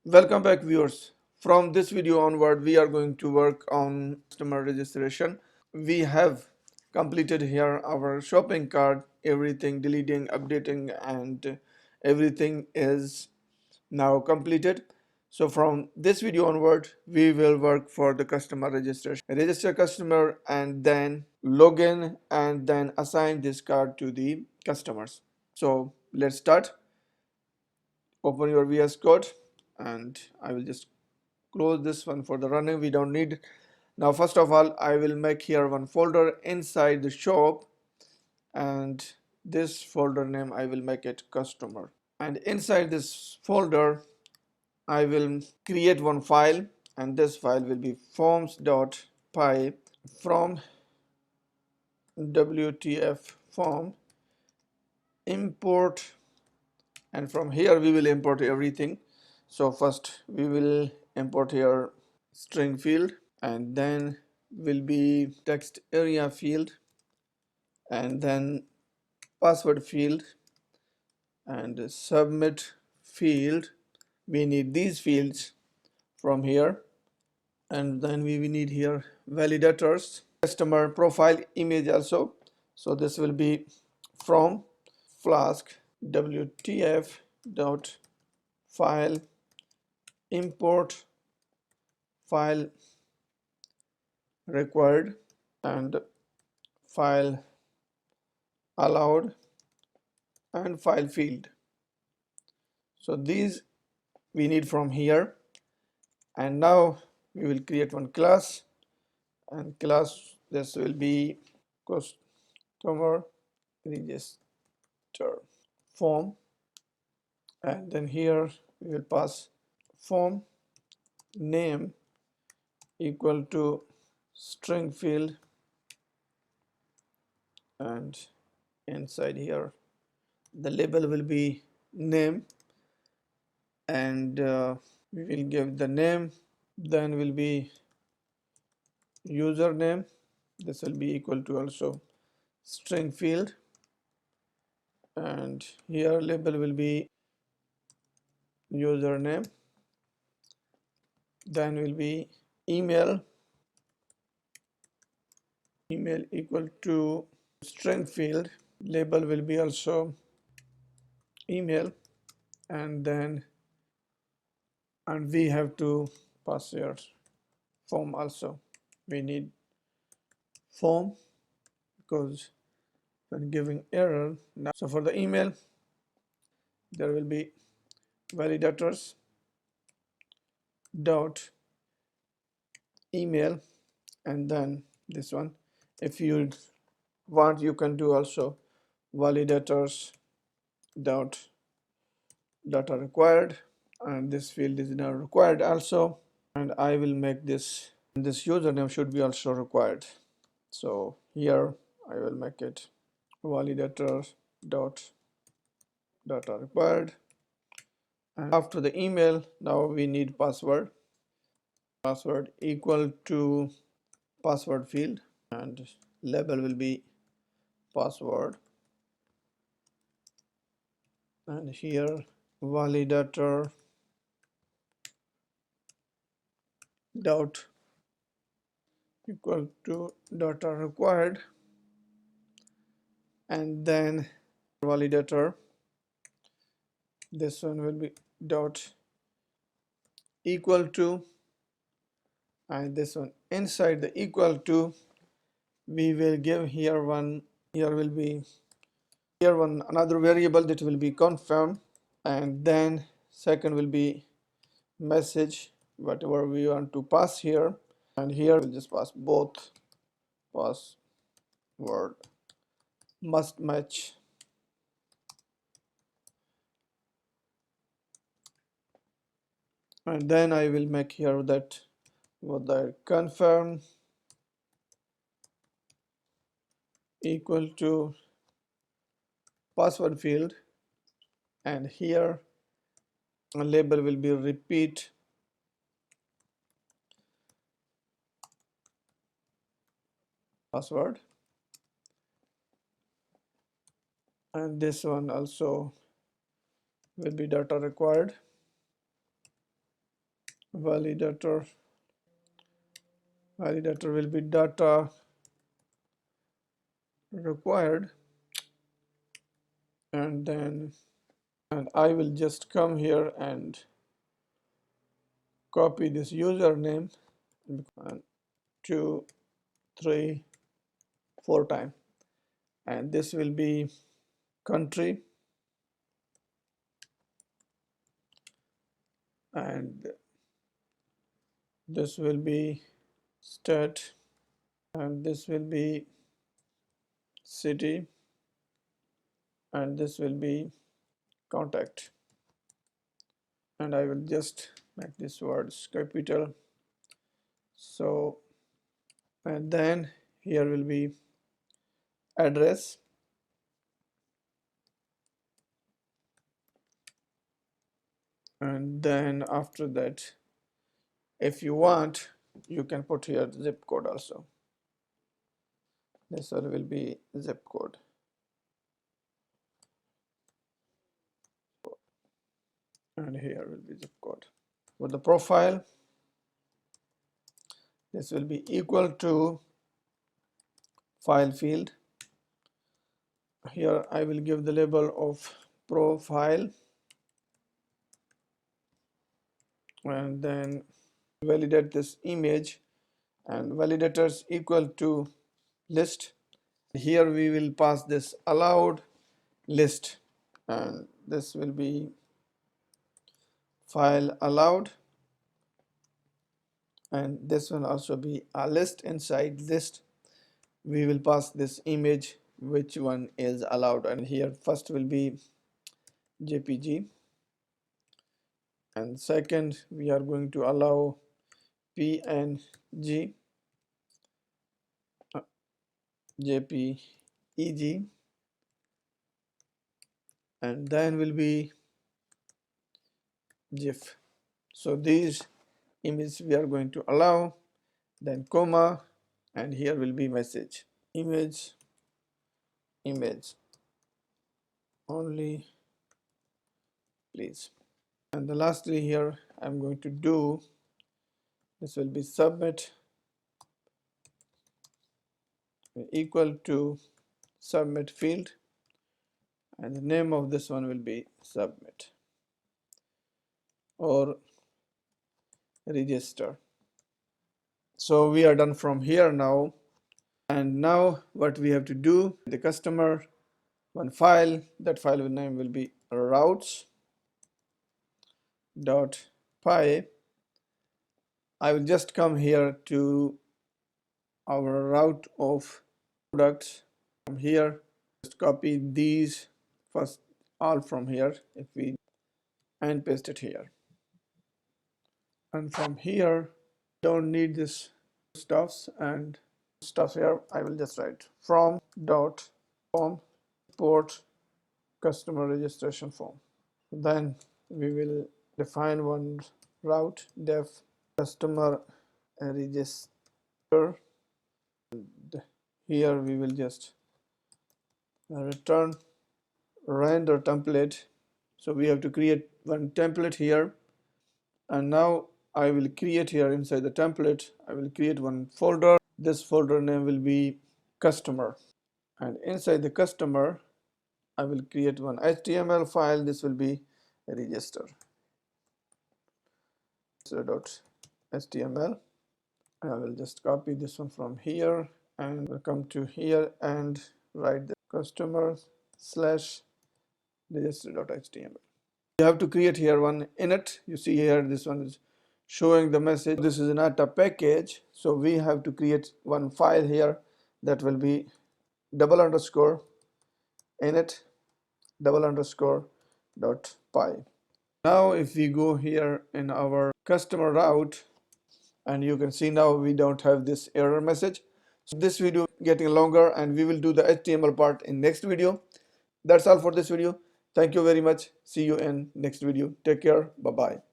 Welcome back, viewers. From this video onward, we are going to work on customer registration. We have completed here our shopping cart, everything deleting, updating, and everything is now completed. So from this video onward, we will work for the customer registration. Register customer and then log in and then assign this card to the customers. So let's start. Open your VS Code and I will just close this one for the running. We don't need. Now first of all, I will make here one folder inside the shop, and this folder name I will make it customer, and inside this folder I will create one file, and this file will be forms.py from WTF form import, and from here we will import everything. So first we will import here string field, and then will be text area field, and then password field and submit field. We need these fields from here, and then we need here validators, customer profile image also. So this will be from flask WTF dot file import file required and file allowed and file field. So these we need from here, and now we will create one class, and class this will be customer register form, and then here we will pass form name equal to string field, and inside here the label will be name, and we will give the name, then will be username. This will be equal to also string field, and here label will be username, then will be email equal to string field, label will be also email, and then we have to pass here form also. We need form because when giving error now. So for the email there will be validators dot email, and then this one, if you want you can do also validators dot data required, and this field is now required also, and I will make this username should be also required. So here I will make it validator dot data required, and after the email now we need password equal to password field, and label will be password, and here validator dot equal to data required, and then validator, this one will be dot equal to, and this one inside the equal to we will give here one, here will be here one another variable that will be confirm, and then second will be message whatever we want to pass here, and here we'll just pass both password must match, and then I will make here that what the confirm equal to password field, and here a label will be repeat password, and this one also will be data required, validator will be data required, and I will just come here and copy this username and 2 3 4 times, and this will be country, and this will be state, and this will be city, and this will be contact, and I will just make this words capital. So, and then here will be address, and then after that, if you want, you can put here zip code also. This one will be zip code, and here will be zip code. For the profile, this will be equal to file field. Here I will give the label of profile, and then validate this image, and validators equal to list. Here we will pass this allowed list, and this will be file allowed, and this will also be a list. Inside list we will pass this image which one is allowed, and here first will be JPG, and second we are going to allow PNG, JPEG, and then will be GIF. So these images we are going to allow, then comma, and here will be message image only please. And the lastly here I'm going to do, this will be submit equal to submit field, and the name of this one will be submit or register. So we are done from here now, and now what we have to do, the customer one file, that file name will be routes.py. I will just come here to our route of products. From here, just copy these first all from here, if we, and paste it here. And from here, don't need this stuffs and stuff here. I will just write from dot form import customer registration form. Then we will define one route def customer register. And here we will just return render template. So we have to create one template here, and now I will create here inside the template, I will create one folder. This folder name will be customer, and inside the customer I will create one HTML file. This will be register .html. I will just copy this one from here and will come to here and write the customer slash register.html. You have to create here one init. You see here this one is showing the message. This is not a package, so we have to create one file here that will be double underscore init double underscore dot py. Now if we go here in our customer route, and you can see now we don't have this error message. So this video getting longer, and we will do the HTML part in next video. That's all for this video. Thank you very much. See you in next video. Take care. Bye bye.